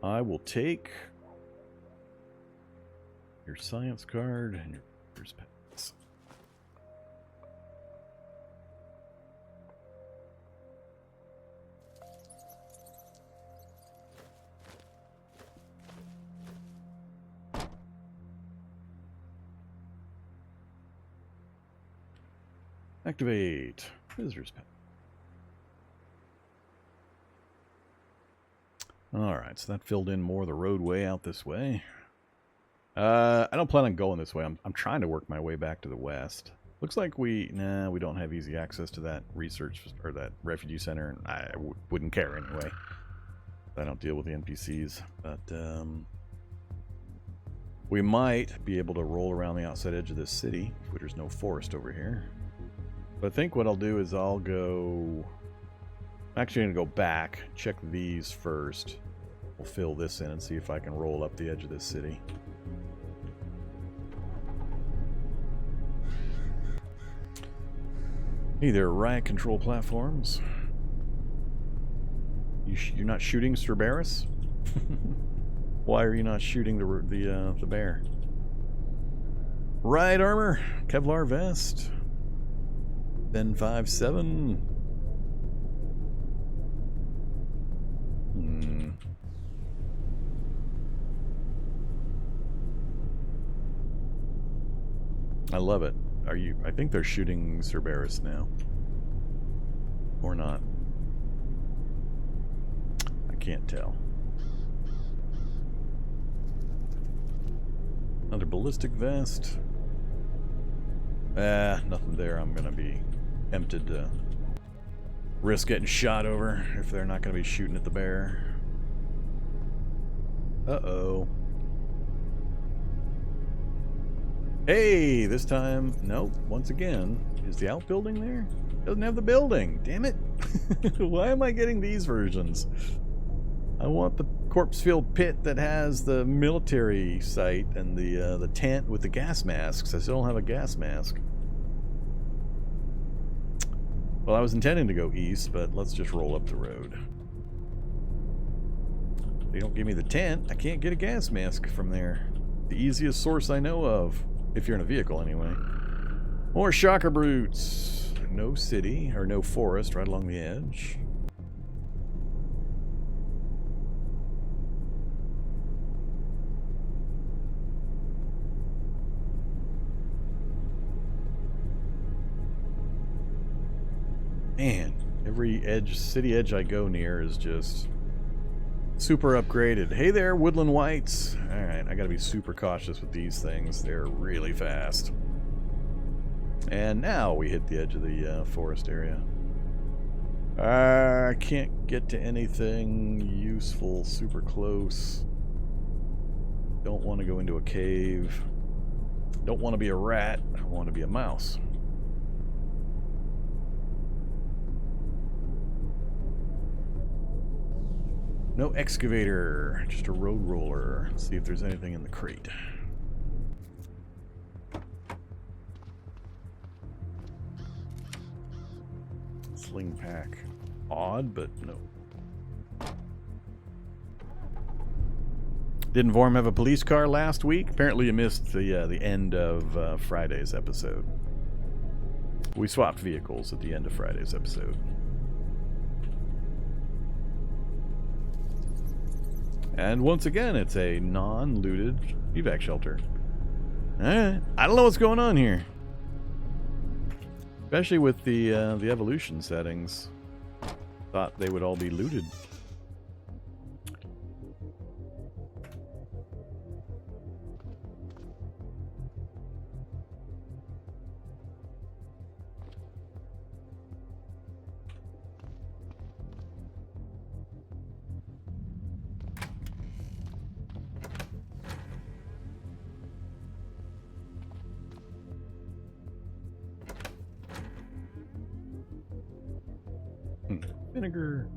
I will take your science card and your first pass. Activate visitor's pass. Alright, so that filled in more of the roadway out this way. I don't plan on going this way. I'm trying to work my way back to the west. Looks like we don't have easy access to that research or that refugee center, and I wouldn't care anyway. I don't deal with the NPCs, but we might be able to roll around the outside edge of this city, if there's no forest over here. But I think what I'll do is I'll go... I'm actually going to go back, check these first. We'll fill this in and see if I can roll up the edge of this city. Hey there, riot control platforms. You're not shooting Cerberus? Why are you not shooting the bear? Riot armor, Kevlar vest, Ben 5-7. I love it. I think they're shooting Cerberus now. Or not. I can't tell. Another ballistic vest. Nothing there. I'm gonna be tempted to risk getting shot over if they're not gonna be shooting at the bear. Uh-oh. Hey, this time, nope, once again, is the outbuilding there? Doesn't have the building, damn it. Why am I getting these versions? I want the corpse field pit that has the military site and the tent with the gas masks. I still don't have a gas mask. Well, I was intending to go east, but let's just roll up the road. If they don't give me the tent, I can't get a gas mask from there. The easiest source I know of. If you're in a vehicle, anyway. More shocker brutes. No city, or no forest right along the edge. Man, every city edge I go near is just super upgraded. Hey there, woodland whites. Alright, I gotta be super cautious with these things. They're really fast. And now we hit the edge of the forest area. I can't get to anything useful super close. Don't want to go into a cave. Don't want to be a rat. I want to be a mouse. No excavator, just a road roller. Let's see if there's anything in the crate. Sling pack. Odd, but no. Didn't Vorm have a police car last week? Apparently you missed the end of Friday's episode. We swapped vehicles at the end of Friday's episode. And once again, it's a non-looted evac shelter. I don't know what's going on here. Especially with the evolution settings. Thought they would all be looted. Vinegar.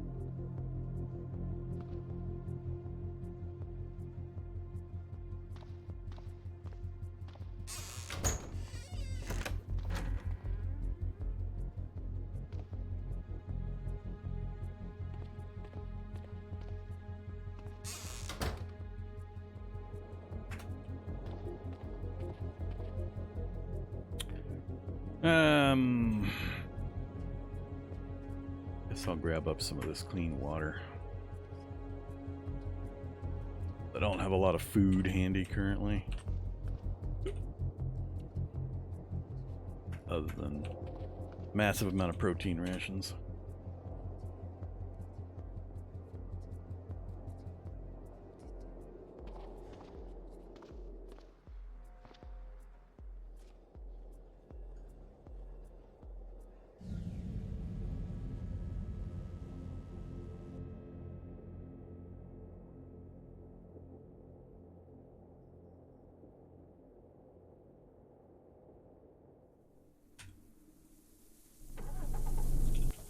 Guess I'll grab up some of this clean water. I don't have a lot of food handy currently. Other than massive amount of protein rations.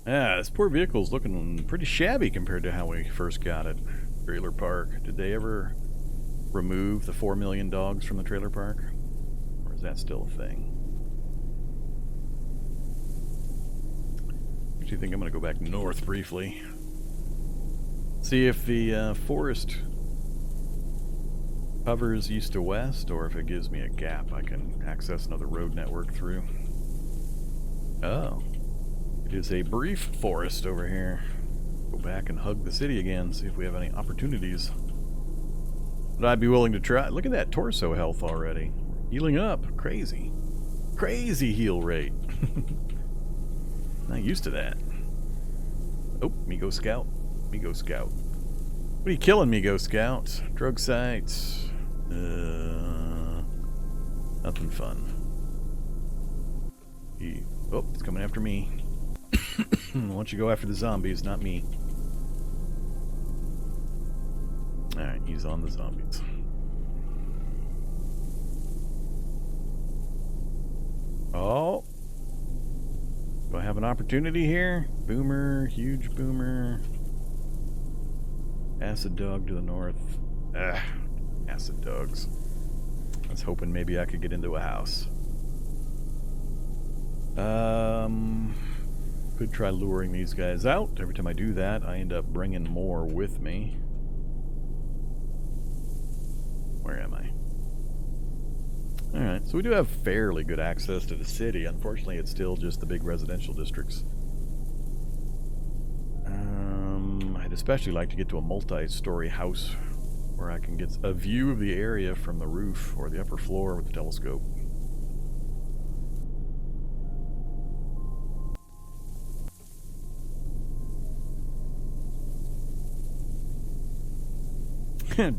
Yeah, this poor vehicle's looking pretty shabby compared to how we first got it. Trailer park. Did they ever remove the 4 million dogs from the trailer park? Or is that still a thing? I actually think I'm going to go back north briefly. See if the forest covers east to west, or if it gives me a gap I can access another road network through. Oh. It is a brief forest over here. Go back and hug the city again, see if we have any opportunities. But I'd be willing to try. Look at that torso health already. Healing up. Crazy. Crazy heal rate. Not used to that. Oh, Migo Scout. Migo Scout. What are you killing, Migo Scout? Drug sites. Nothing fun. Oh, it's coming after me. Why don't you go after the zombies, not me? Alright, he's on the zombies. Oh! Do I have an opportunity here? Boomer, huge boomer. Acid dog to the north. Ugh, acid dogs. I was hoping maybe I could get into a house. Could try luring these guys out. Every time I do that, I end up bringing more with me. Where am I? Alright, so we do have fairly good access to the city. Unfortunately, it's still just the big residential districts. I'd especially like to get to a multi-story house where I can get a view of the area from the roof or the upper floor with the telescope.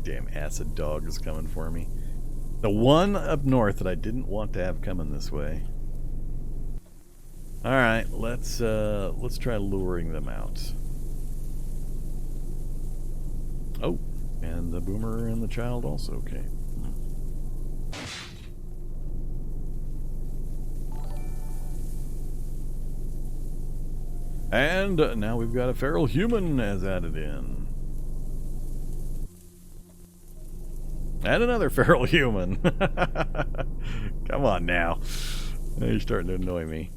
Damn acid dog is coming for me. The one up north that I didn't want to have coming this way. Alright, let's try luring them out. Oh, and the boomer and the child also, okay. And now we've got a feral human as added in. And another feral human. Come on now. You're starting to annoy me.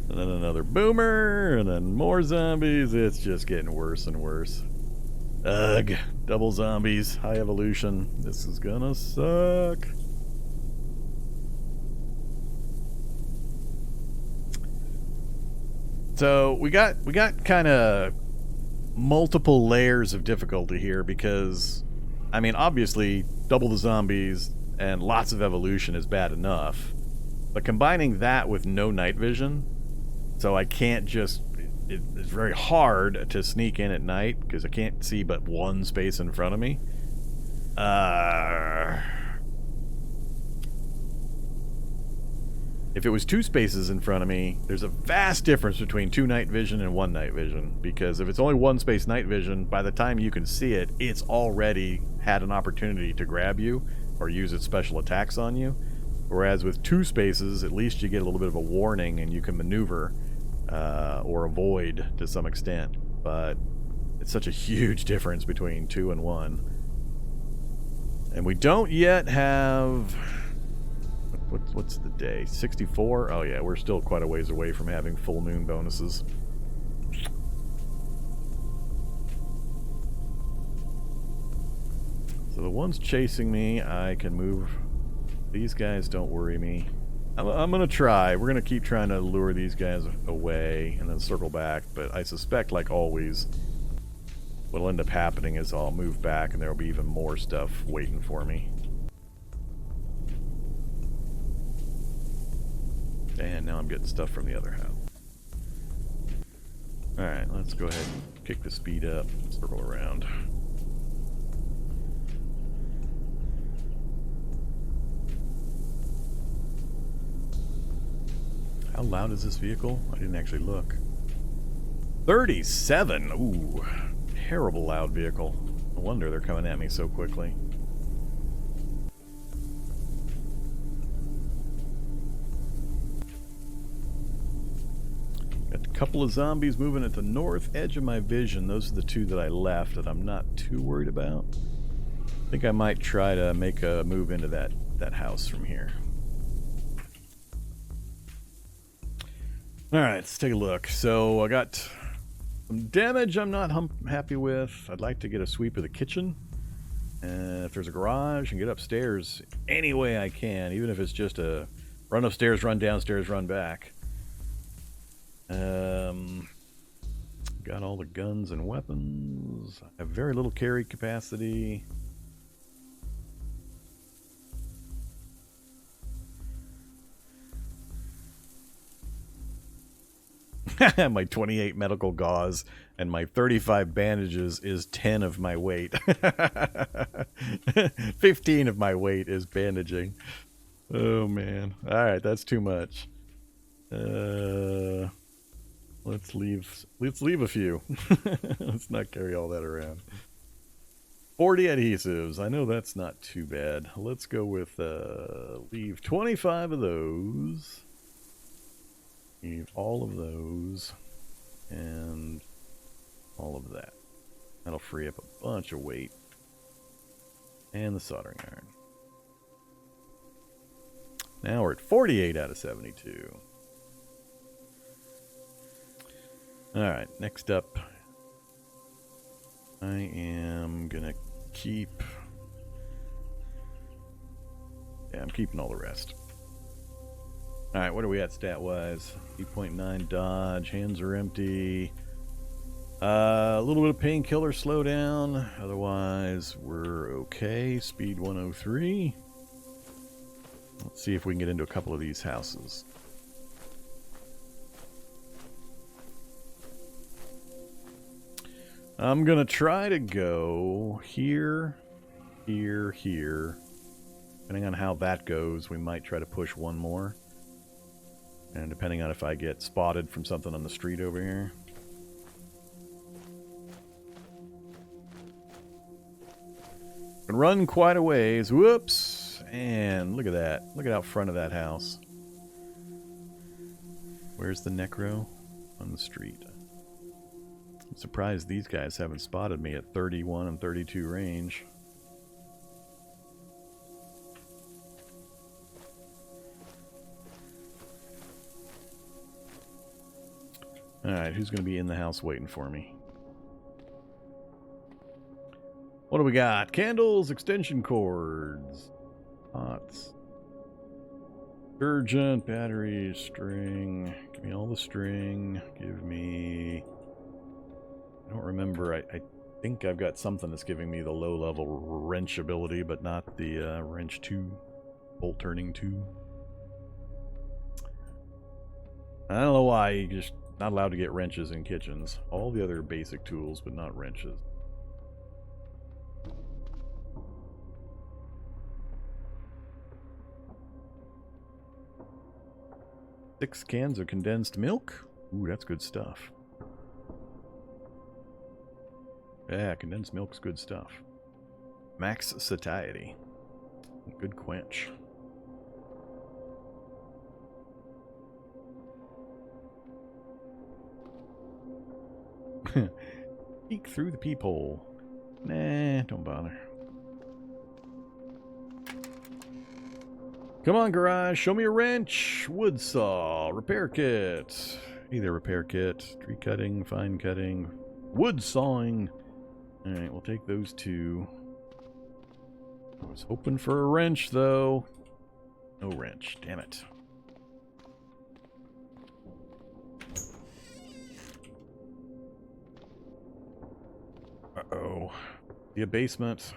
And then another boomer, and then more zombies. It's just getting worse and worse. Ugh. Double zombies. High evolution. This is gonna suck. So we got kind of multiple layers of difficulty here because, I mean, obviously double the zombies and lots of evolution is bad enough, but combining that with no night vision, so I can't just, it's very hard to sneak in at night because I can't see but one space in front of me. If it was two spaces in front of me, there's a vast difference between two night vision and one night vision. Because if it's only one space night vision, by the time you can see it, it's already had an opportunity to grab you or use its special attacks on you. Whereas with two spaces, at least you get a little bit of a warning and you can maneuver or avoid to some extent. But it's such a huge difference between 2 and 1. And we don't yet have... What's the day? 64? Oh yeah, we're still quite a ways away from having full moon bonuses. So the ones chasing me, I can move. These guys don't worry me. I'm gonna try. We're gonna keep trying to lure these guys away and then circle back, but I suspect, like always, what'll end up happening is I'll move back and there'll be even more stuff waiting for me. And now I'm getting stuff from the other house. Alright, let's go ahead and kick the speed up, circle around. How loud is this vehicle? I didn't actually look. 37! Ooh, terrible loud vehicle. No wonder they're coming at me so quickly. Got a couple of zombies moving at the north edge of my vision. Those are the two that I left that I'm not too worried about. I think I might try to make a move into that house from here. Alright, let's take a look. So I got some damage I'm not happy with. I'd like to get a sweep of the kitchen. If there's a garage, and get upstairs any way I can, even if it's just a run upstairs, run downstairs, run back. Got all the guns and weapons. I have very little carry capacity. My 28 medical gauze and my 35 bandages is 10 of my weight. 15 of my weight is bandaging. Oh man. Alright, that's too much. Let's leave a few. Let's not carry all that around. 40 adhesives. I know that's not too bad. Let's go with leave 25 of those. Leave all of those and all of that. That'll free up a bunch of weight. And the soldering iron. Now we're at 48 out of 72. Alright, next up, I am gonna keep... Yeah, I'm keeping all the rest. Alright, what are we at stat-wise? 8.9 dodge, hands are empty. A little bit of painkiller slowdown. Otherwise, we're okay. Speed 103. Let's see if we can get into a couple of these houses. I'm gonna try to go here, here, here. Depending on how that goes, we might try to push one more. And depending on if I get spotted from something on the street over here. Can run quite a ways. Whoops! And look at that. Look at out front of that house. Where's the necro? On the street. I'm surprised these guys haven't spotted me at 31 and 32 range. Alright, who's going to be in the house waiting for me? What do we got? Candles, extension cords, pots, detergent, batteries, string. Give me all the string. Give me... I don't remember. I think I've got something that's giving me the low-level wrench ability, but not the wrench 2, bolt turning 2. I don't know why you just not allowed to get wrenches in kitchens. All the other basic tools, but not wrenches. Six cans of condensed milk. Ooh, that's good stuff. Yeah, condensed milk's good stuff. Max satiety. Good quench. Peek through the peephole. Nah, don't bother. Come on, garage. Show me a wrench. Wood saw. Repair kit. Either repair kit. Tree cutting, fine cutting, wood sawing. Alright, we'll take those two. I was hoping for a wrench, though. No wrench. Damn it. Uh-oh. The abasement.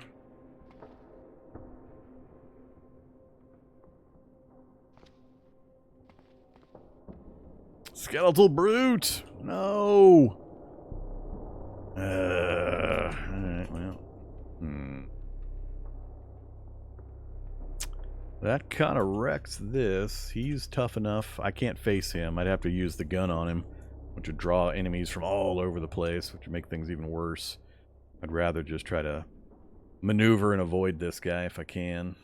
Skeletal brute! No! Alright, well. That kind of wrecks this. He's tough enough. I can't face him. I'd have to use the gun on him, which would draw enemies from all over the place, which would make things even worse. I'd rather just try to maneuver and avoid this guy if I can.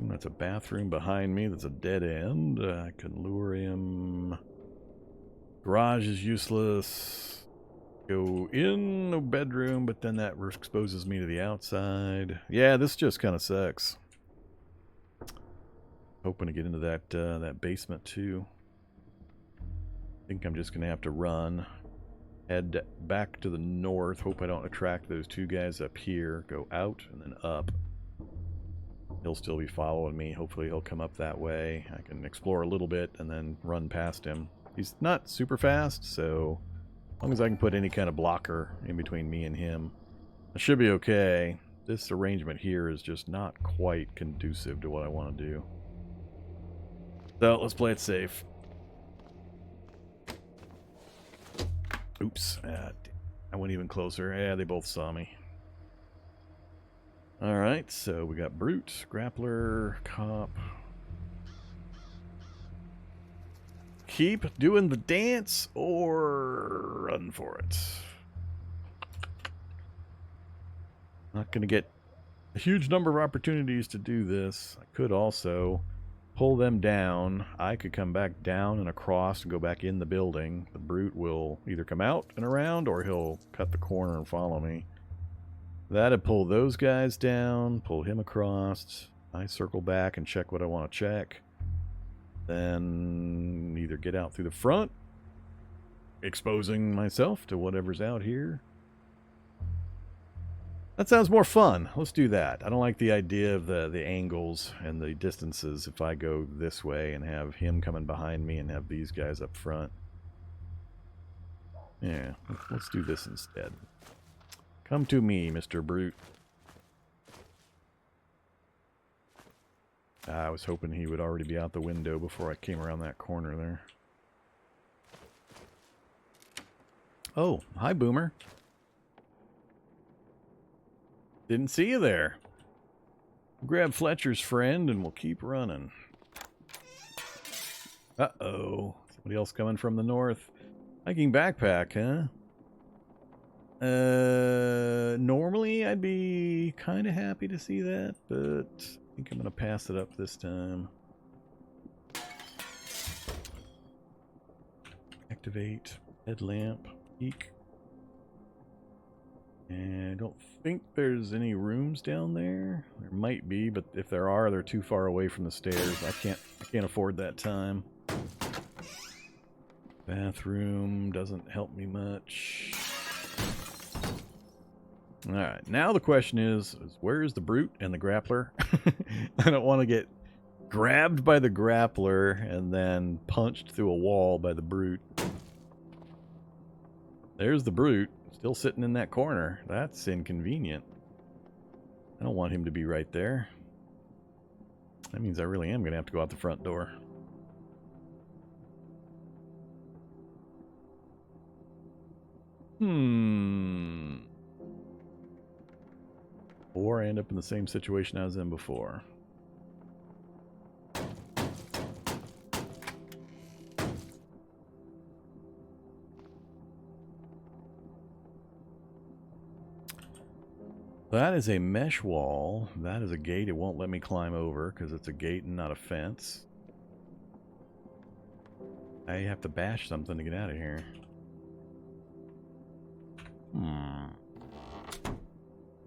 That's a bathroom behind me. That's a dead end. I can lure him. Garage is useless. Go in the bedroom, but then that exposes me to the outside. Yeah, this just kind of sucks. Hoping to get into that basement too. I think I'm just gonna have to run. Head back to the north. Hope I don't attract those two guys up here. Go out and then up. He'll still be following me. Hopefully he'll come up that way. I can explore a little bit and then run past him. He's not super fast, so as long as I can put any kind of blocker in between me and him, I should be okay. This arrangement here is just not quite conducive to what I want to do. So let's play it safe. Oops. I went even closer. Yeah, they both saw me. Alright, so we got Brute, Grappler, Cop. Keep doing the dance or run for it. Not going to get a huge number of opportunities to do this. I could also pull them down. I could come back down and across and go back in the building. The Brute will either come out and around or he'll cut the corner and follow me. That'd pull those guys down, pull him across. I circle back and check what I want to check. Then either get out through the front, exposing myself to whatever's out here. That sounds more fun. Let's do that. I don't like the idea of the angles and the distances if I go this way and have him coming behind me and have these guys up front. Yeah, let's do this instead. Come to me, Mr. Brute. I was hoping he would already be out the window before I came around that corner there. Oh, hi, Boomer. Didn't see you there. Grab Fletcher's friend and we'll keep running. Uh-oh. Somebody else coming from the north. Hiking backpack, huh? Normally I'd be kind of happy to see that, but I think I'm going to pass it up this time. Activate. Headlamp. Peek. And I don't think there's any rooms down there. There might be, but if there are, they're too far away from the stairs. I can't afford that time. Bathroom doesn't help me much. Alright, now the question is where is the Brute and the Grappler? I don't want to get grabbed by the Grappler and then punched through a wall by the Brute. There's the Brute, still sitting in that corner. That's inconvenient. I don't want him to be right there. That means I really am going to have to go out the front door. Or I end up in the same situation I was in before. That is a mesh wall. That is a gate. It won't let me climb over because it's a gate and not a fence. I have to bash something to get out of here.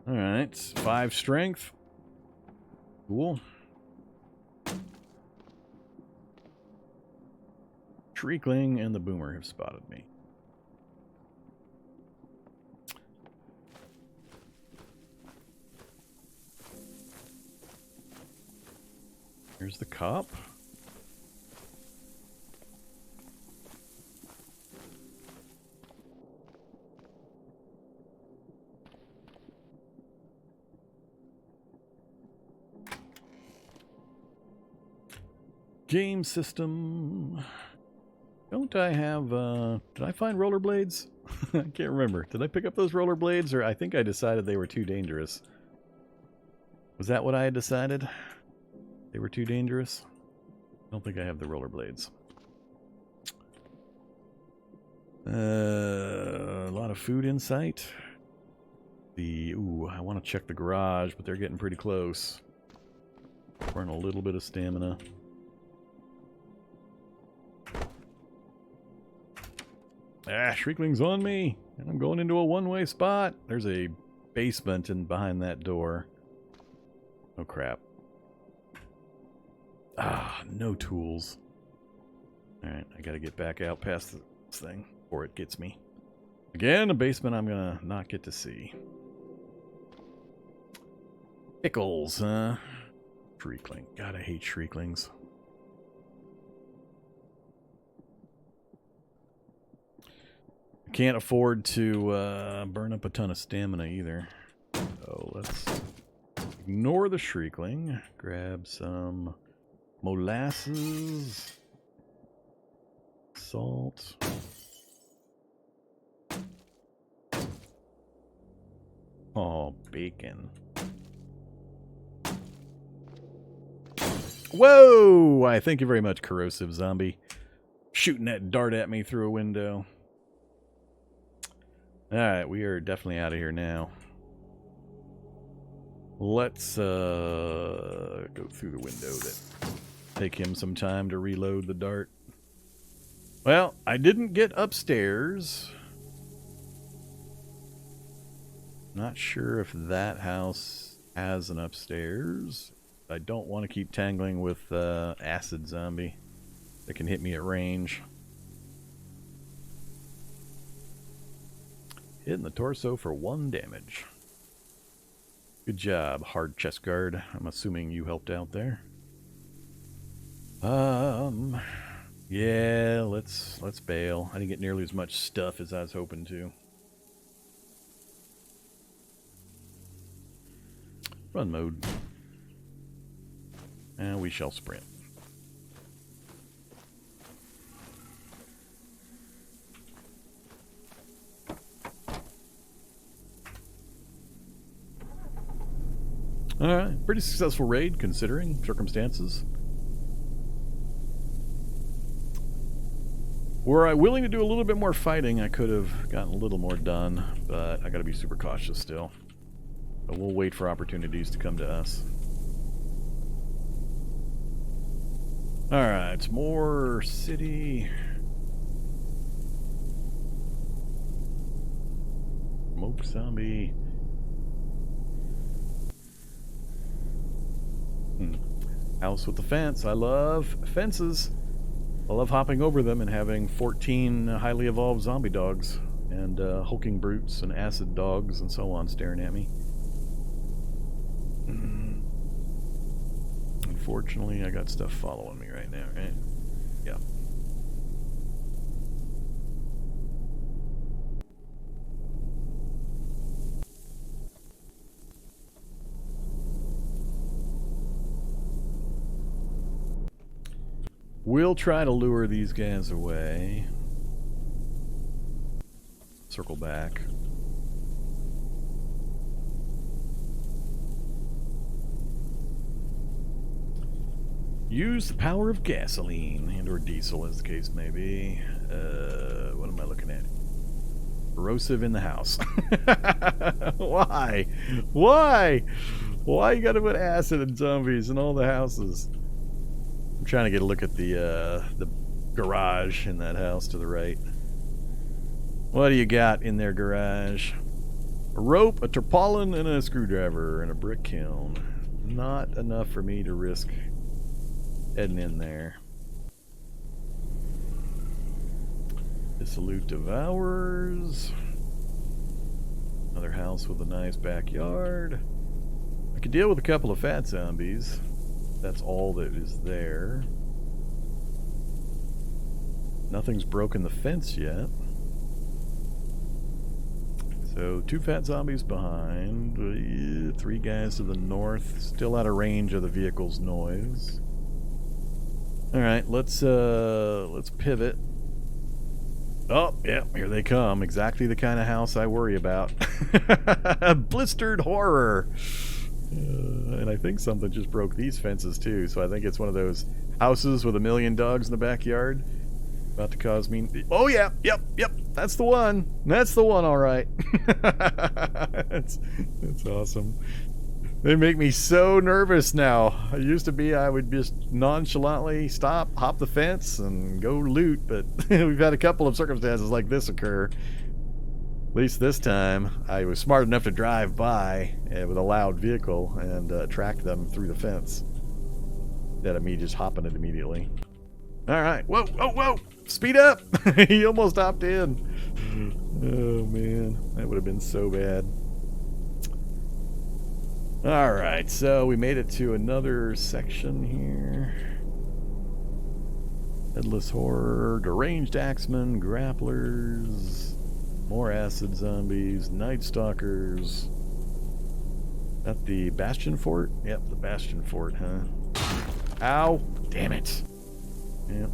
Alright, 5 strength. Cool. Shriekling and the Boomer have spotted me. Here's the cop. Game system. Don't I have, did I find rollerblades? I can't remember. Did I pick up those rollerblades, or I think I decided they were too dangerous? Was that what I had decided? They were too dangerous? I don't think I have the rollerblades. A lot of food in sight. Ooh, I want to check the garage, but they're getting pretty close. Burn a little bit of stamina. Shriekling's on me, and I'm going into a one-way spot. There's a basement in behind that door. Oh crap. No tools. Alright, I gotta get back out past this thing before it gets me. Again, a basement I'm gonna not get to see. Pickles, huh? Shriekling. God, I hate shrieklings. Can't afford to burn up a ton of stamina either. So let's ignore the shriekling. Grab some molasses. Salt. Oh, bacon. Whoa! Why, thank you very much, corrosive zombie. Shooting that dart at me through a window. Alright, we are definitely out of here now. Let's go through the window. That take him some time to reload the dart. Well, I didn't get upstairs. Not sure if that house has an upstairs. I don't want to keep tangling with acid zombie that can hit me at range. Hit in the torso for 1 damage. Good job, hard chest guard. I'm assuming you helped out there. Yeah, let's bail. I didn't get nearly as much stuff as I was hoping to. Run mode. And we shall sprint. Alright, pretty successful raid considering circumstances. Were I willing to do a little bit more fighting, I could have gotten a little more done, but I gotta be super cautious still. But we'll wait for opportunities to come to us. Alright, more city. Smoke zombie. House with the fence. I love fences. I love hopping over them and having 14 highly evolved zombie dogs and hulking brutes and acid dogs and so on staring at me. Unfortunately, I got stuff following me right now, right? Yeah. We'll try to lure these guys away. Circle back. Use the power of gasoline, and or diesel as the case may be. What am I looking at? Corrosive in the house. Why? Why? Why you gotta put acid and zombies in all the houses? I'm trying to get a look at the garage in that house to the right. What do you got in their garage? A rope, a tarpaulin, and a screwdriver, and a brick kiln. Not enough for me to risk heading in there. Dissolute Devours. Another house with a nice backyard. I could deal with a couple of fat zombies. That's all that is there. Nothing's broken the fence yet. So 2 fat zombies behind. 3 guys to the north. Still out of range of the vehicle's noise. All right, let's pivot. Oh, yeah, here they come. Exactly the kind of house I worry about. Blistered horror. And I think something just broke these fences too, so I think it's one of those houses with a million dogs in the backyard. About to cause me... Oh yeah, yep, that's the one. That's the one, all right. That's awesome. They make me so nervous now. It used to be I would just nonchalantly stop, hop the fence, and go loot, but we've had a couple of circumstances like this occur. At least this time, I was smart enough to drive by with a loud vehicle and track them through the fence. Instead of me just hopping it immediately. All right, whoa, whoa, whoa! Speed up! He almost hopped in. Oh man, that would have been so bad. All right, so we made it to another section here. Headless horror, deranged axemen, grapplers, more acid zombies, night stalkers. That the Bastion Fort? Yep, the Bastion Fort, huh? Ow! Damn it! Yep.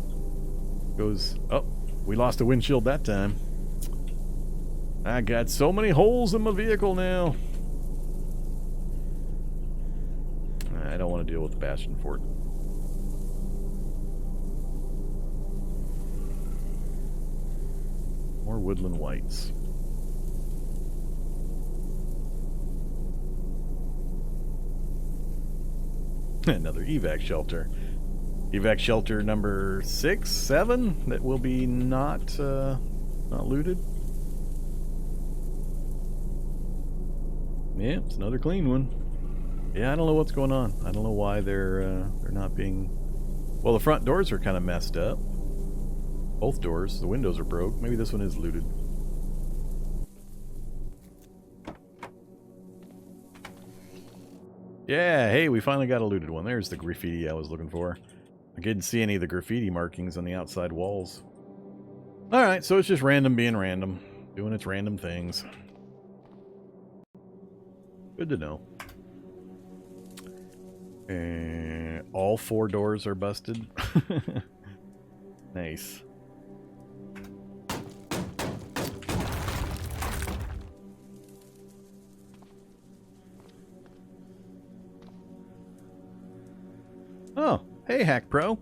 Goes. Oh, we lost a windshield that time. I got so many holes in my vehicle now. I don't want to deal with the Bastion Fort. More woodland whites. Another evac shelter. Evac shelter number 6, 7 that will be not looted. Yeah, it's another clean one. Yeah, I don't know what's going on. I don't know why they're not being... Well, the front doors are kind of messed up. Both doors. The windows are broke. Maybe this one is looted. Yeah, hey, we finally got a looted one. There's the graffiti I was looking for. I couldn't see any of the graffiti markings on the outside walls. Alright, so it's just random being random. Doing its random things. Good to know. All 4 doors are busted. Nice. Oh, hey Hack Pro.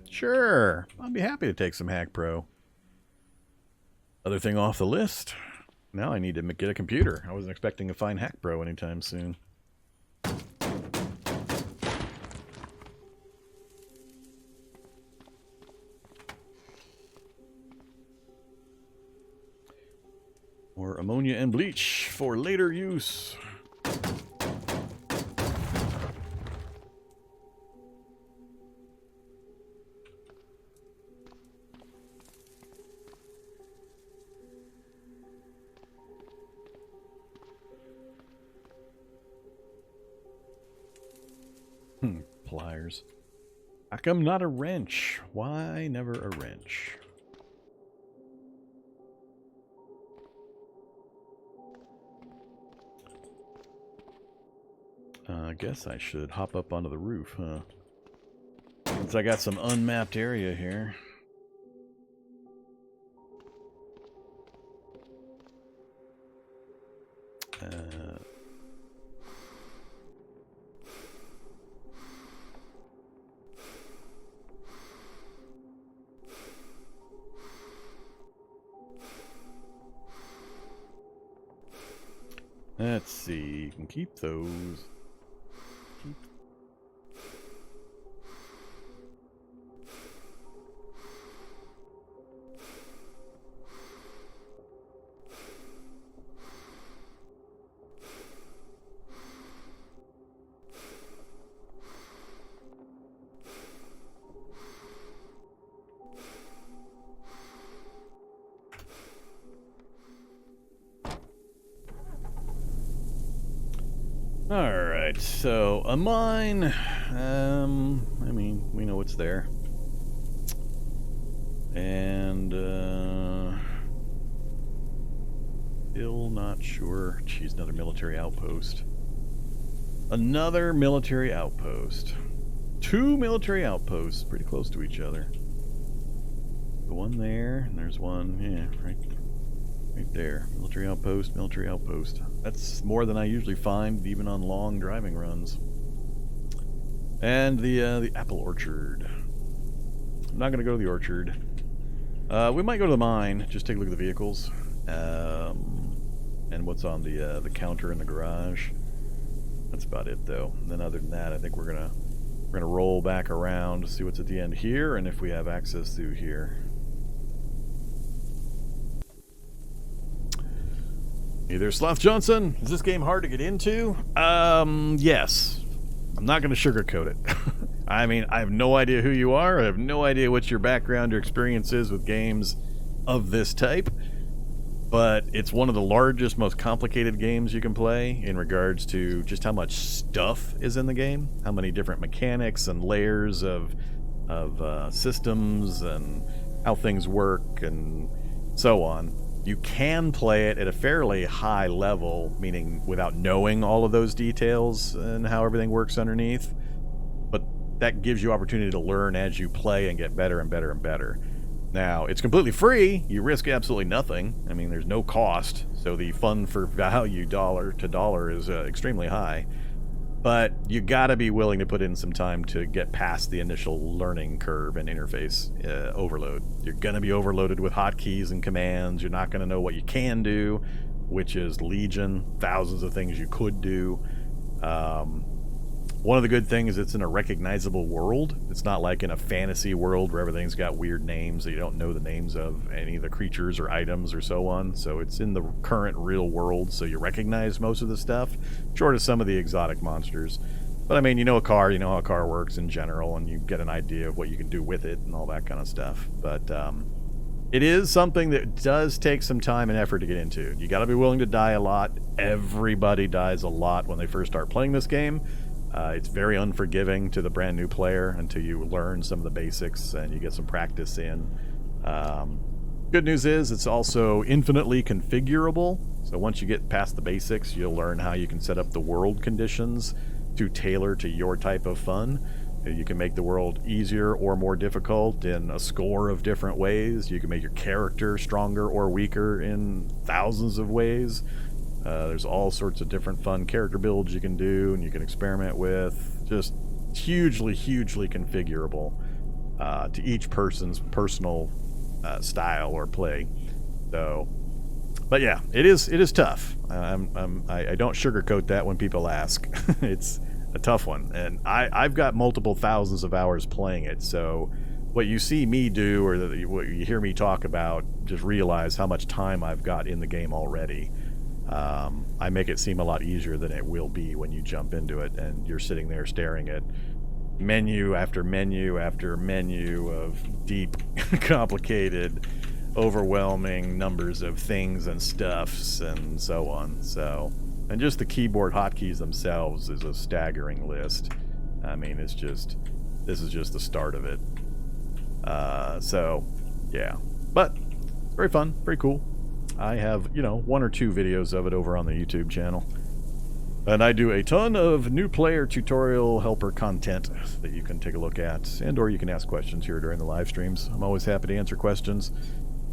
Sure, I'll be happy to take some Hack Pro. Other thing off the list. Now I need to get a computer. I wasn't expecting to find Hack Pro anytime soon. Or ammonia and bleach for later use. Pliers. How come not a wrench? Why never a wrench? I guess I should hop up onto the roof, huh? Since I got some unmapped area here. Let's see, you can keep those. Alright, so a mine, I mean, we know what's there. And, still not sure. Geez, another military outpost. Another military outpost. 2 military outposts pretty close to each other. The one there, and there's one, yeah, right there. Military outpost, military outpost. That's more than I usually find, even on long driving runs. And the apple orchard. I'm not gonna go to the orchard. We might go to the mine. Just take a look at the vehicles, and what's on the counter in the garage. That's about it, though. And then other than that, I think we're gonna roll back around to see what's at the end here, and if we have access through here. Hey there, Sloth Johnson. Is this game hard to get into? Yes. I'm not going to sugarcoat it. I mean, I have no idea who you are. I have no idea what your background or experience is with games of this type. But it's one of the largest, most complicated games you can play in regards to just how much stuff is in the game. How many different mechanics and layers of systems and how things work and so on. You can play it at a fairly high level, meaning without knowing all of those details and how everything works underneath. But that gives you opportunity to learn as you play and get better and better and better. Now, it's completely free. You risk absolutely nothing. I mean, there's no cost. So the fun for value dollar to dollar is extremely high. But you gotta be willing to put in some time to get past the initial learning curve and interface overload. You're gonna be overloaded with hotkeys and commands. You're not gonna know what you can do, which is legion, thousands of things you could do. One of the good things is it's in a recognizable world. It's not like in a fantasy world where everything's got weird names that you don't know the names of any of the creatures or items or so on. So it's in the current real world, so you recognize most of the stuff, short of some of the exotic monsters. But I mean, you know a car, you know how a car works in general, and you get an idea of what you can do with it and all that kind of stuff. But it is something that does take some time and effort to get into. You got to be willing to die a lot. Everybody dies a lot when they first start playing this game. It's very unforgiving to the brand new player until you learn some of the basics and you get some practice in. Good news is it's also infinitely configurable. So once you get past the basics, you'll learn how you can set up the world conditions to tailor to your type of fun. You can make the world easier or more difficult in a score of different ways. You can make your character stronger or weaker in thousands of ways. There's all sorts of different fun character builds you can do and you can experiment with. Just hugely, hugely configurable to each person's personal style or play. So, but yeah, it is tough. I don't sugarcoat that when people ask. It's a tough one, and I've got multiple thousands of hours playing it. So, what you see me do or what you hear me talk about, just realize how much time I've got in the game already. I make it seem a lot easier than it will be when you jump into it and you're sitting there staring at menu after menu after menu of deep, complicated, overwhelming numbers of things and stuffs and so on. So, and just the keyboard hotkeys themselves is a staggering list. I mean, this is just the start of it. So, yeah. But, very fun, very cool. I have, 1 or 2 videos of it over on the YouTube channel. And I do a ton of new player tutorial helper content that you can take a look at, and or you can ask questions here during the live streams. I'm always happy to answer questions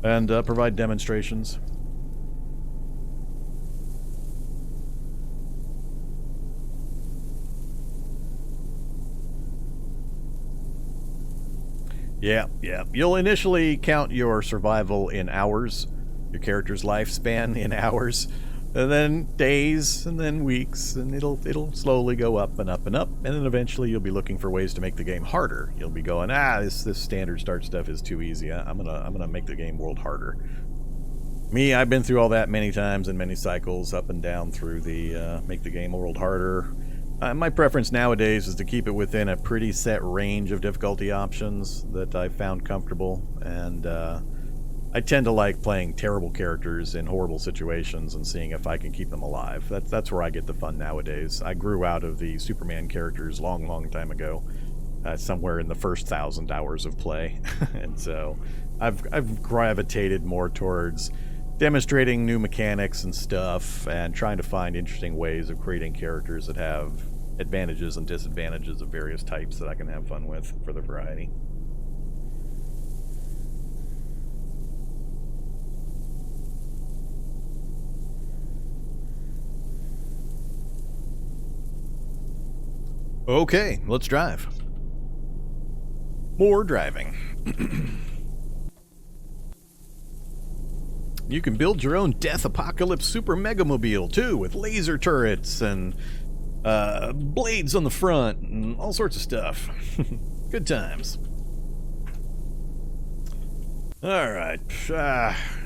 and provide demonstrations. Yeah. You'll initially count your survival in hours, your character's lifespan in hours, and then days, and then weeks, and it'll slowly go up and up and up, and then eventually you'll be looking for ways to make the game harder. You'll be going, this standard start stuff is too easy. I'm gonna make the game world harder. Me, I've been through all that many times and many cycles up and down through the make the game world harder. My preference nowadays is to keep it within a pretty set range of difficulty options that I've found comfortable, and I tend to like playing terrible characters in horrible situations and seeing if I can keep them alive. That's where I get the fun nowadays. I grew out of the Superman characters long time ago, somewhere in the first 1,000 hours of play, and so I've gravitated more towards demonstrating new mechanics and stuff and trying to find interesting ways of creating characters that have advantages and disadvantages of various types that I can have fun with for the variety. Okay, let's drive. More driving. You can build your own Death Apocalypse Super Megamobile, too, with laser turrets and blades on the front and all sorts of stuff. Good times. Alright.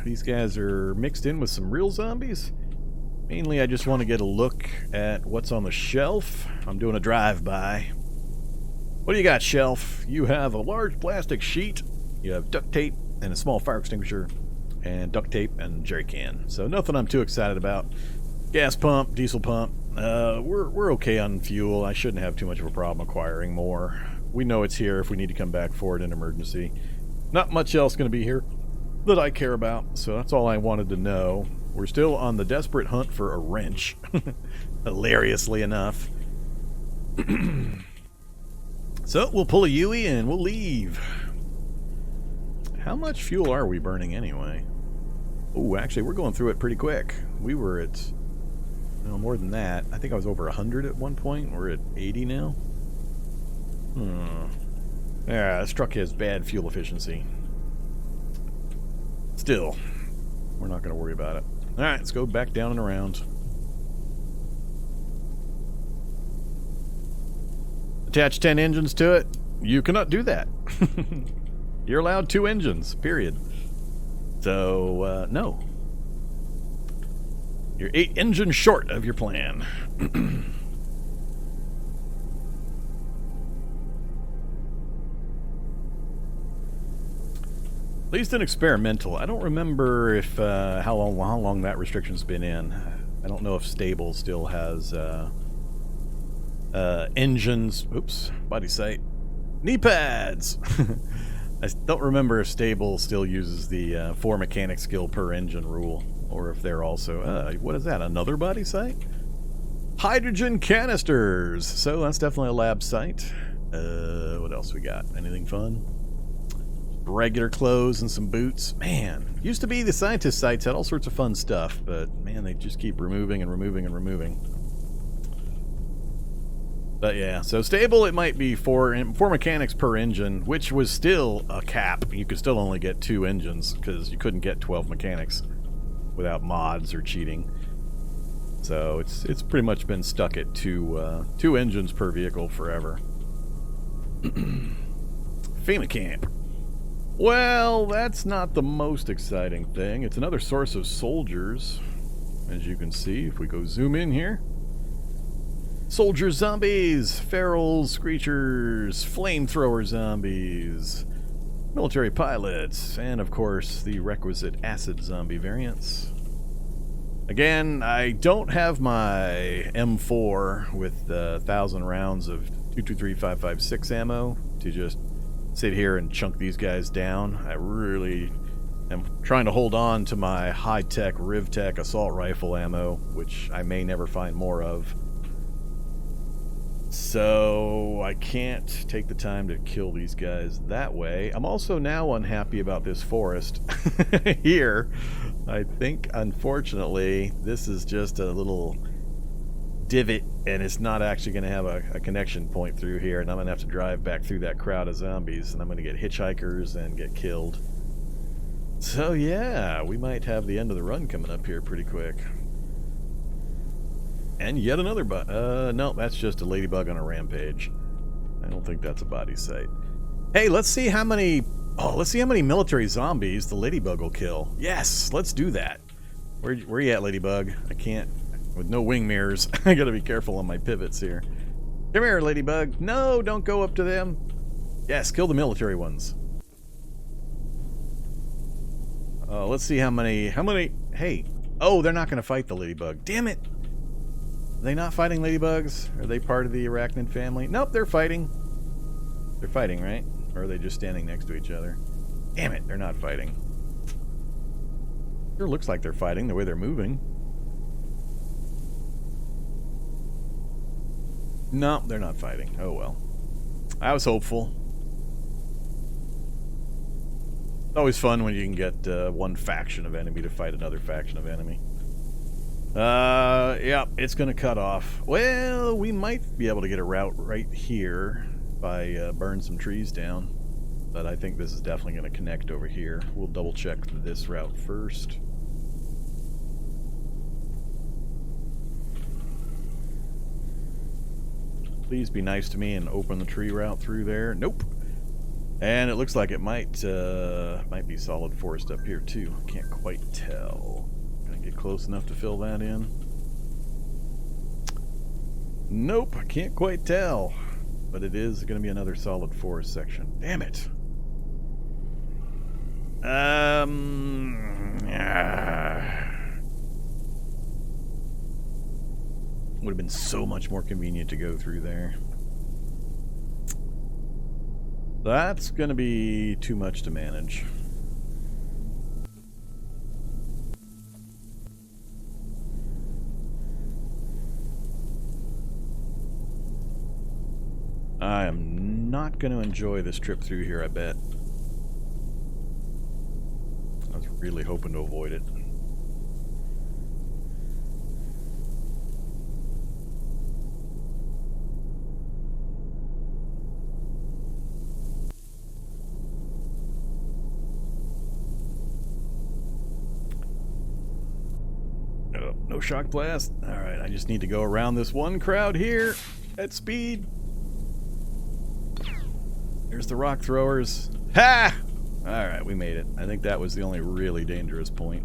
These guys are mixed in with some real zombies. Mainly, I just want to get a look at what's on the shelf. I'm doing a drive-by. What do you got, shelf? You have a large plastic sheet. You have duct tape and a small fire extinguisher. And duct tape and jerry can. So nothing I'm too excited about. Gas pump, diesel pump. We're okay on fuel. I shouldn't have too much of a problem acquiring more. We know it's here if we need to come back for it in emergency. Not much else going to be here that I care about. So that's all I wanted to know. We're still on the desperate hunt for a wrench. Hilariously enough. So we'll pull a Yui and we'll leave. How much fuel are we burning anyway? Oh, actually, we're going through it pretty quick. We were at, no, more than that. I think I was over 100 at one point. We're at 80 now. Yeah, this truck has bad fuel efficiency. Still, we're not going to worry about it. All right, let's go back down and around. Attach 10 engines to it. You cannot do that. You're allowed 2 engines, period. So, no. You're 8 engines short of your plan. At least an experimental. I don't remember if how long that restriction's been in. I don't know if Stable still has engines. Oops, body sight. Knee pads! I don't remember if Stable still uses the 4 mechanic skill per engine rule, or if they're also, what is that, another body site? Hydrogen canisters! So that's definitely a lab site. What else we got? Anything fun? Regular clothes and some boots. Man, used to be the scientist sites had all sorts of fun stuff, but man, they just keep removing and removing and removing. But yeah, so Stable, it might be 4 mechanics per engine, which was still a cap. You could still only get 2 engines, because you couldn't get 12 mechanics without mods or cheating. So it's pretty much been stuck at 2 engines per vehicle forever. FEMA camp. Well, that's not the most exciting thing. It's another source of soldiers, as you can see, if we go zoom in here. Soldier zombies, ferals, screechers, flamethrower zombies, military pilots, and of course the requisite acid zombie variants. Again, I don't have my M4 with 1,000 rounds of 223-556 ammo to just sit here and chunk these guys down. I really am trying to hold on to my high-tech Rivtech assault rifle ammo, which I may never find more of. So I can't take the time to kill these guys that way. I'm also now unhappy about this forest here. I think, unfortunately, this is just a little divot, and it's not actually going to have a connection point through here, and I'm going to have to drive back through that crowd of zombies, and I'm going to get hitchhikers and get killed. So yeah, we might have the end of the run coming up here pretty quick. And yet another no, that's just a ladybug on a rampage. I don't think that's a body site. Hey, let's see how many military zombies the ladybug will kill. Yes, let's do that. Where you at, ladybug? I can't, with no wing mirrors. I gotta be careful on my pivots here. Come here, ladybug. No, don't go up to them. Yes, kill the military ones. Let's see how many, hey. Oh, they're not gonna fight the ladybug. Damn it. Are they not fighting ladybugs? Are they part of the arachnid family? Nope, they're fighting. They're fighting, right? Or are they just standing next to each other? Damn it, they're not fighting. Sure looks like they're fighting the way they're moving. No, they're not fighting. Oh well. I was hopeful. It's always fun when you can get one faction of enemy to fight another faction of enemy. Yeah, it's gonna cut off. Well, we might be able to get a route right here if I burn some trees down. But I think this is definitely gonna connect over here. We'll double check this route first. Please be nice to me and open the tree route through there. Nope. And it looks like it might be solid forest up here too. Can't quite tell. Gonna get close enough to fill that in. Nope, I can't quite tell. But it is gonna be another solid forest section. Damn it. Would have been so much more convenient to go through there. That's going to be too much to manage. I am not going to enjoy this trip through here, I bet. I was really hoping to avoid it. No shock blast. Alright, I just need to go around this one crowd here at speed. There's the rock throwers. Ha! Alright, we made it. I think that was the only really dangerous point.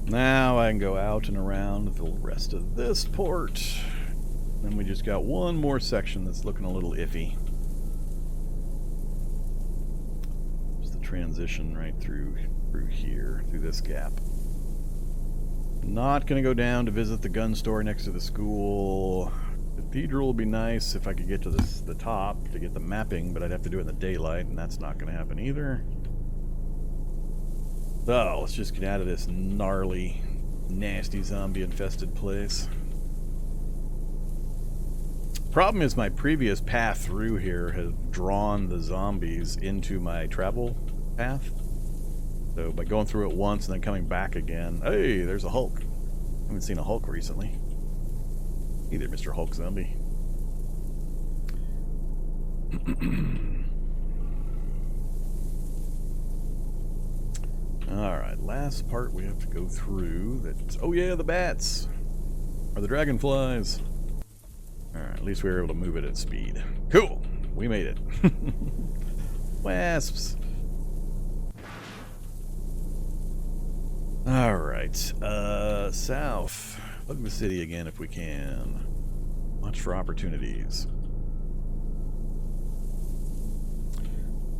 Now I can go out and around the rest of this port. Then we just got one more section that's looking a little iffy. Just the transition right through here, through this gap. Not gonna go down to visit the gun store next to the school. Cathedral would be nice if I could get to the top to get the mapping, but I'd have to do it in the daylight, and that's not gonna happen either. So, let's just get out of this gnarly, nasty zombie-infested place. Problem is my previous path through here has drawn the zombies into my travel path. So by going through it once and then coming back again, hey, there's a Hulk. I haven't seen a Hulk recently. Either, Mr. Hulk Zombie. Alright, last part we have to go through. That. Oh yeah, the bats! Or the dragonflies. Alright, at least we were able to move it at speed. Cool! We made it. Wasps! Alright, south. Look at the city again if we can. Watch for opportunities.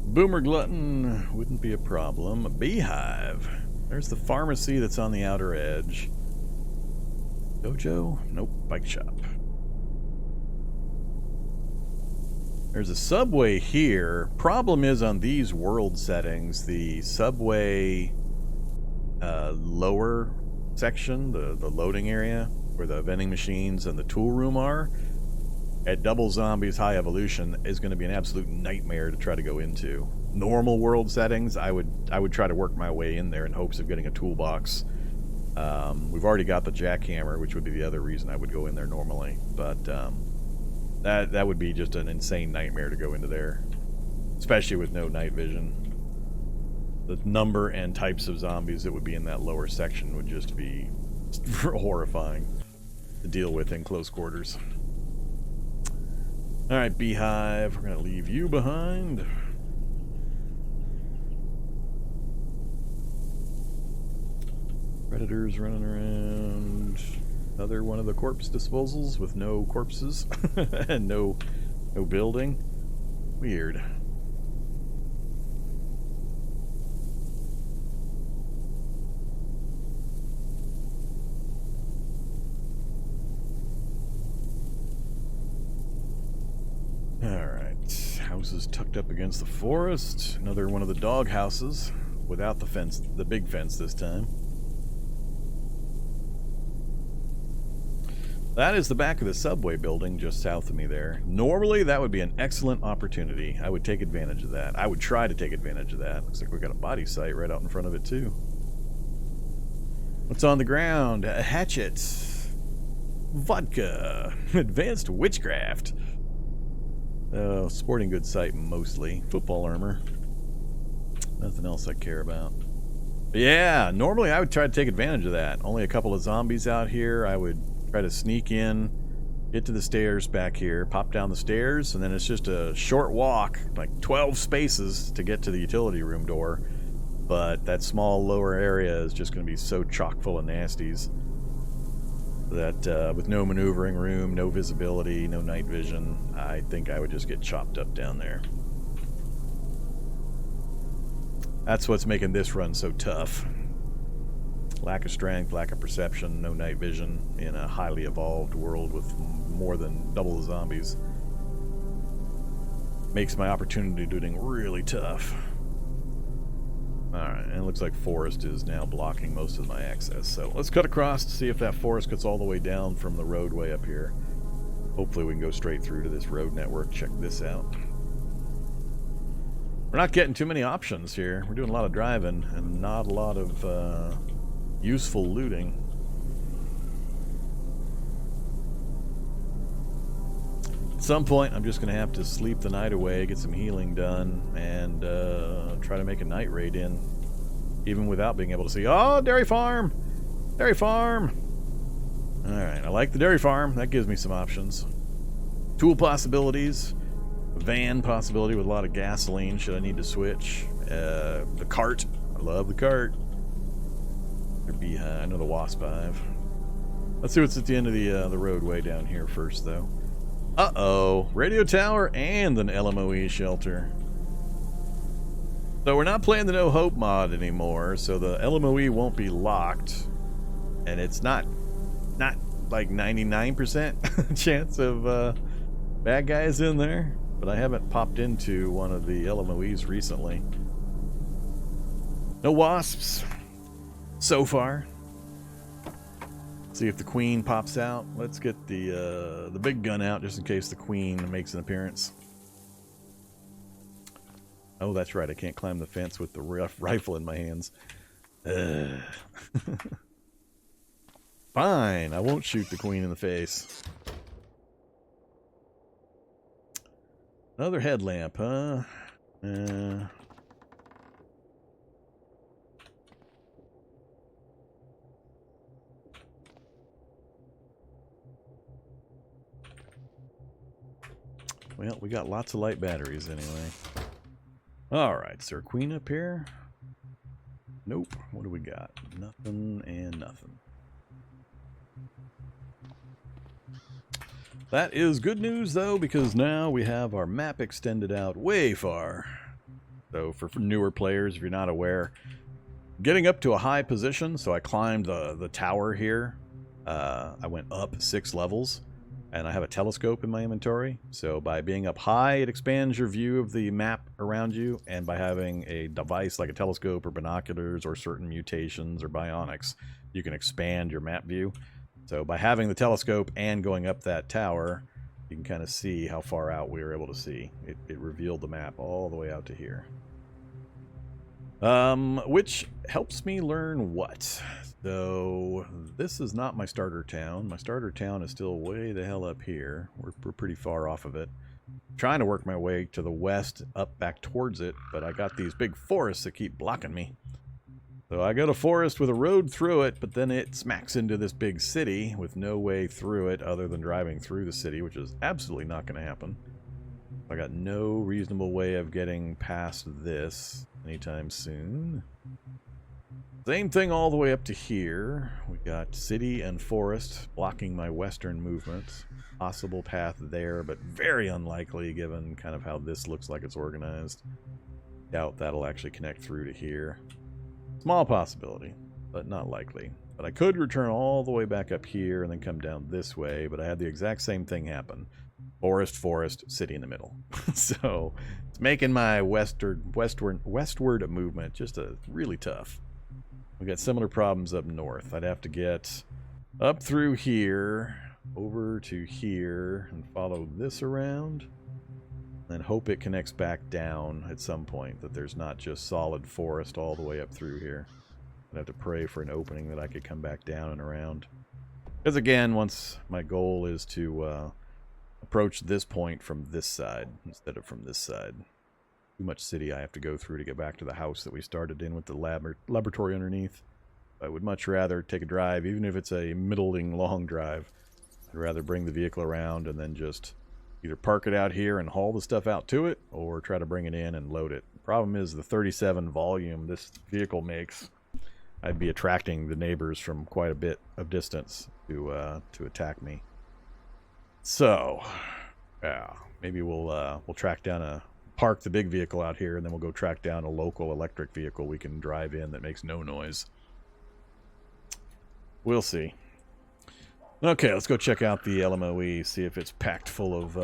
Boomer Glutton wouldn't be a problem. A beehive. There's the pharmacy that's on the outer edge. Dojo? Nope, bike shop. There's a subway here. Problem is on these world settings, the subway lower section, the loading area where the vending machines and the tool room are, at double zombies high evolution is going to be an absolute nightmare to try to go into. Normal world settings, I would try to work my way in there in hopes of getting a toolbox. We've already got the jackhammer, which would be the other reason I would go in there normally, but that would be just an insane nightmare to go into there, especially with no night vision. The number and types of zombies that would be in that lower section would just be horrifying to deal with in close quarters. Alright, beehive, we're going to leave you behind. Predators running around. Another one of the corpse disposals with no corpses and no building. Weird. Alright, houses tucked up against the forest. Another one of the dog houses without the fence, the big fence this time. That is the back of the subway building just south of me there. Normally, that would be an excellent opportunity. I would take advantage of that. I would try to take advantage of that. Looks like we got a body site right out in front of it, too. What's on the ground? A hatchet. Vodka. Advanced witchcraft. Sporting goods site mostly. Football armor. Nothing else I care about. But yeah, normally I would try to take advantage of that. Only a couple of zombies out here. I would try to sneak in, get to the stairs back here, pop down the stairs, and then it's just a short walk, like 12 spaces to get to the utility room door. But that small lower area is just going to be so chock full of nasties that with no maneuvering room, no visibility, no night vision, I think I would just get chopped up down there. That's what's making this run so tough. Lack of strength, lack of perception, no night vision in a highly evolved world with more than double the zombies. Makes my opportunity doing really tough. Alright, and it looks like forest is now blocking most of my access. So let's cut across to see if that forest gets all the way down from the roadway up here. Hopefully we can go straight through to this road network. Check this out. We're not getting too many options here. We're doing a lot of driving and not a lot of useful looting. At some point, I'm just going to have to sleep the night away, get some healing done, and try to make a night raid in, even without being able to see. Oh, dairy farm! Dairy farm! Alright, I like the dairy farm. That gives me some options. Tool possibilities. Van possibility with a lot of gasoline should I need to switch. The cart. I love the cart. Their beehive. I know the wasp hive. Let's see what's at the end of the roadway down here first, though. Uh-oh. Radio tower and an LMOE shelter. So we're not playing the No Hope mod anymore, so the LMOE won't be locked. And it's not like 99% chance of bad guys in there. But I haven't popped into one of the LMOEs recently. No wasps so far. See if the queen pops out. Let's get the big gun out just in case the queen makes an appearance. Oh, that's right. I can't climb the fence with the rifle in my hands. Fine. I won't shoot the queen in the face. Another headlamp, huh? Well, we got lots of light batteries anyway. Alright, is there a queen up here? Nope. What do we got? Nothing and nothing. That is good news, though, because now we have our map extended out way far. So for newer players, if you're not aware, getting up to a high position, so I climbed the tower here. I went up 6 levels, and I have a telescope in my inventory. So by being up high, it expands your view of the map around you, and by having a device like a telescope or binoculars or certain mutations or bionics, you can expand your map view. So by having the telescope and going up that tower, you can kind of see how far out we were able to see. It revealed the map all the way out to here. Which helps me learn what? So this is not my starter town. My starter town is still way the hell up here. We're pretty far off of it. I'm trying to work my way to the west, up back towards it, but I got these big forests that keep blocking me. So I got a forest with a road through it, but then it smacks into this big city with no way through it other than driving through the city, which is absolutely not going to happen. I got no reasonable way of getting past this anytime soon. Same thing all the way up to here. We got city and forest blocking my western movement. Possible path there, but very unlikely given kind of how this looks like it's organized. Doubt that'll actually connect through to here. Small possibility, but not likely. But I could return all the way back up here and then come down this way, but I had the exact same thing happen. Forest, forest, city in the middle. So it's making my westward movement just really tough. We got similar problems up north. I'd have to get up through here, over to here and follow this around. And hope it connects back down at some point, that there's not just solid forest all the way up through here. I'd have to pray for an opening that I could come back down and around. Because again, once my goal is to approach this point from this side instead of from this side. Too much city I have to go through to get back to the house that we started in with the laboratory underneath. I would much rather take a drive, even if it's a middling long drive. I'd rather bring the vehicle around and then just either park it out here and haul the stuff out to it, or try to bring it in and load it. The problem is the 37 volume this vehicle makes. I'd be attracting the neighbors from quite a bit of distance to attack me. So, yeah, maybe we'll track down park the big vehicle out here, and then we'll go track down a local electric vehicle we can drive in that makes no noise. We'll see. Okay, let's go check out the LMOE, see if it's packed full of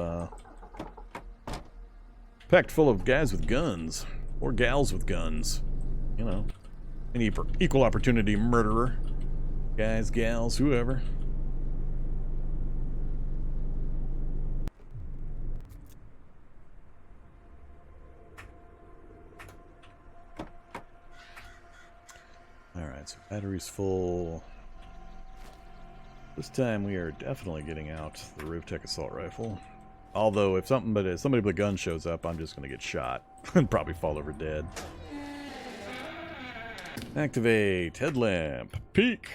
guys with guns. Or gals with guns. You know, any equal opportunity murderer. Guys, gals, whoever. Alright, so battery's full. This time we are definitely getting out the Rooftech Assault Rifle. Although if somebody with a gun shows up, I'm just going to get shot and probably fall over dead. Activate headlamp. Peek.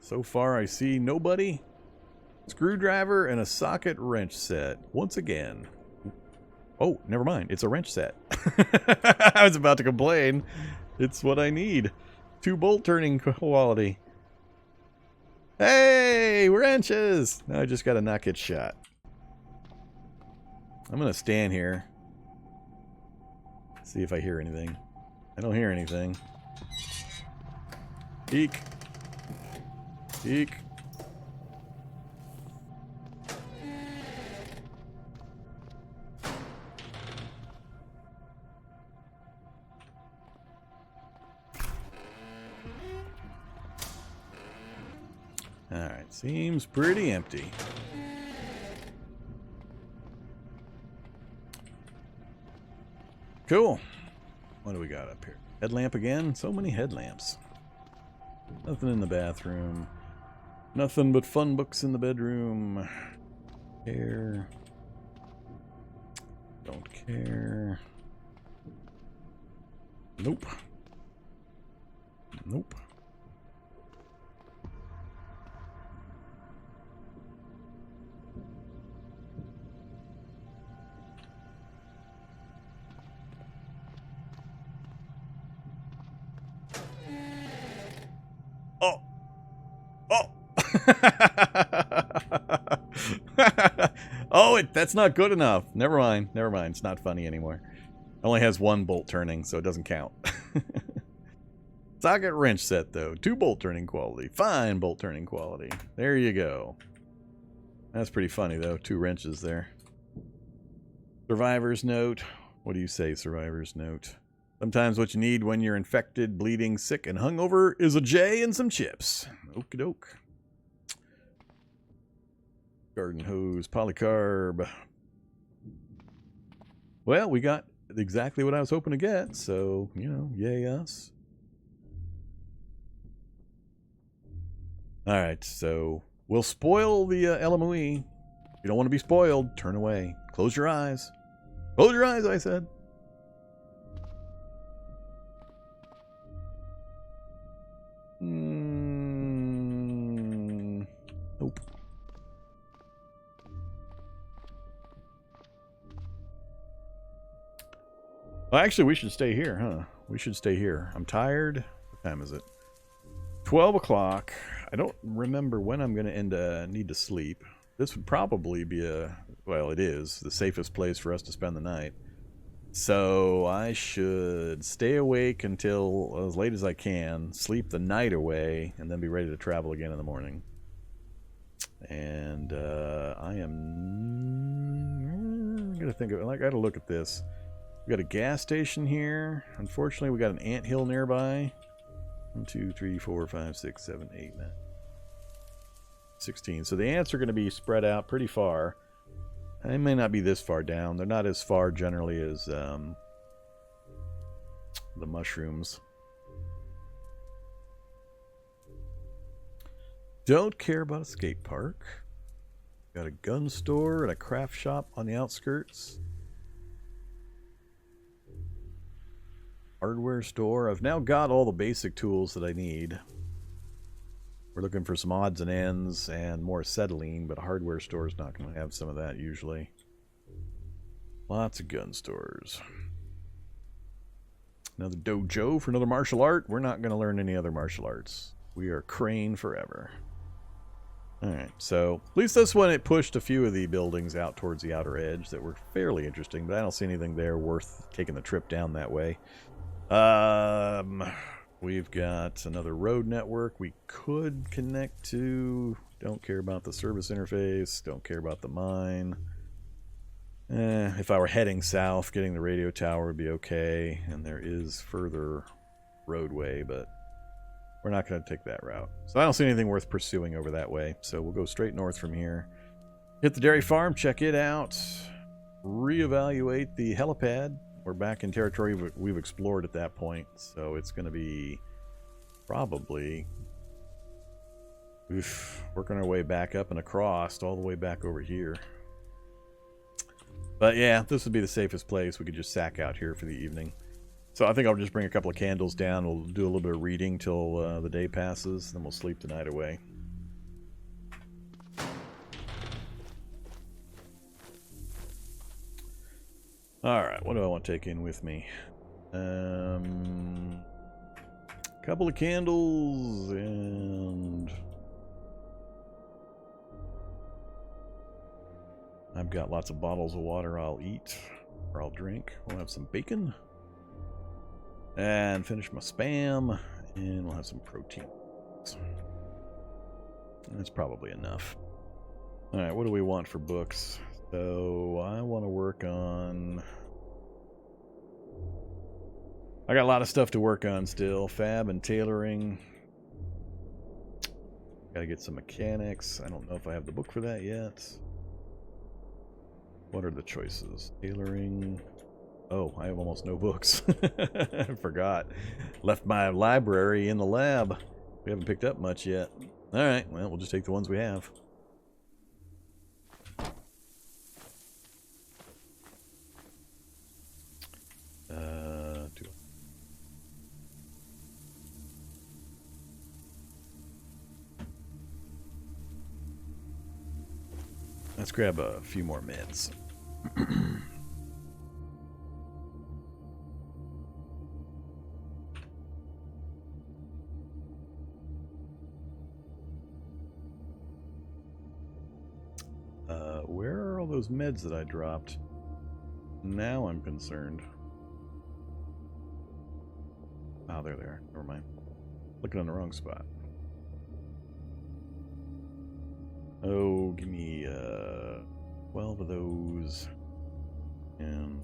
So far I see nobody. Screwdriver and a socket wrench set. Once again. Oh, never mind. It's a wrench set. I was about to complain. It's what I need. 2 bolt turning quality. Hey, wrenches! Now I just gotta not get shot. I'm gonna stand here. See if I hear anything. I don't hear anything. Eek. Eek. Alright, seems pretty empty. Cool. What do we got up here? Headlamp again? So many headlamps. Nothing in the bathroom. Nothing but fun books in the bedroom. Care. Don't care. Nope. Nope. Oh. Oh. Oh, that's not good enough. Never mind. Never mind. It's not funny anymore. It only has 1 bolt turning, so it doesn't count. Socket wrench set, though. 2 bolt turning quality. Fine bolt turning quality. There you go. That's pretty funny, though. 2 wrenches there. Survivor's note. What do you say, survivor's note? Sometimes what you need when you're infected, bleeding, sick, and hungover is a J and some chips. Okie doke. Garden hose, polycarb. Well, we got exactly what I was hoping to get, so, you know, yay us. Alright, so we'll spoil the LMOE. If you don't want to be spoiled, turn away. Close your eyes. Close your eyes, I said. Nope. Well, actually, we should stay here, huh? We should stay here. I'm tired. What time is it? 12 o'clock. I don't remember when I'm going to need to sleep. This would probably be well, it is the safest place for us to spend the night. So I should stay awake until as late as I can, sleep the night away, and then be ready to travel again in the morning. And I am gonna think of it. I gotta look at this. We got a gas station here. Unfortunately, we got an anthill nearby. 1, 2, 3, 4, 5, 6, 7, 8, 9. 16. So the ants are going to be spread out pretty far. They may not be this far down. They're not as far generally as the mushrooms. Don't care about a skate park. Got a gun store and a craft shop on the outskirts. Hardware store. I've now got all the basic tools that I need. We're looking for some odds and ends and more acetylene, but a hardware store is not going to have some of that usually. Lots of gun stores. Another dojo for another martial art. We're not going to learn any other martial arts. We are Crane forever. Alright, so at least this one, it pushed a few of the buildings out towards the outer edge that were fairly interesting, but I don't see anything there worth taking the trip down that way. We've got another road network we could connect to. Don't care about the service interface. Don't care about the mine. If I were heading south, getting the radio tower would be okay. And there is further roadway, but we're not going to take that route. So I don't see anything worth pursuing over that way. So we'll go straight north from here. Hit the dairy farm, check it out. Reevaluate the helipad. We're back in territory we've explored at that point, so it's going to be probably working our way back up and across all the way back over here. But yeah, this would be the safest place. We could just sack out here for the evening. So I think I'll just bring a couple of candles down. We'll do a little bit of reading till the day passes, then we'll sleep the night away. Alright, what do I want to take in with me? Couple of candles and I've got lots of bottles of water I'll eat or I'll drink. We'll have some bacon and finish my spam, and we'll have some protein. That's probably enough. Alright, what do we want for books? So I want to work on... I got a lot of stuff to work on still. Fab and tailoring. Gotta get some mechanics. I don't know if I have the book for that yet. What are the choices? Tailoring. Oh, I have almost no books. I forgot. Left my library in the lab. We haven't picked up much yet. Alright, well, we'll just take the ones we have. Let's grab a few more meds. Where are all those meds that I dropped? Now I'm concerned. Oh, they're there. Never mind. Looking on the wrong spot. Oh, give me 12 of those and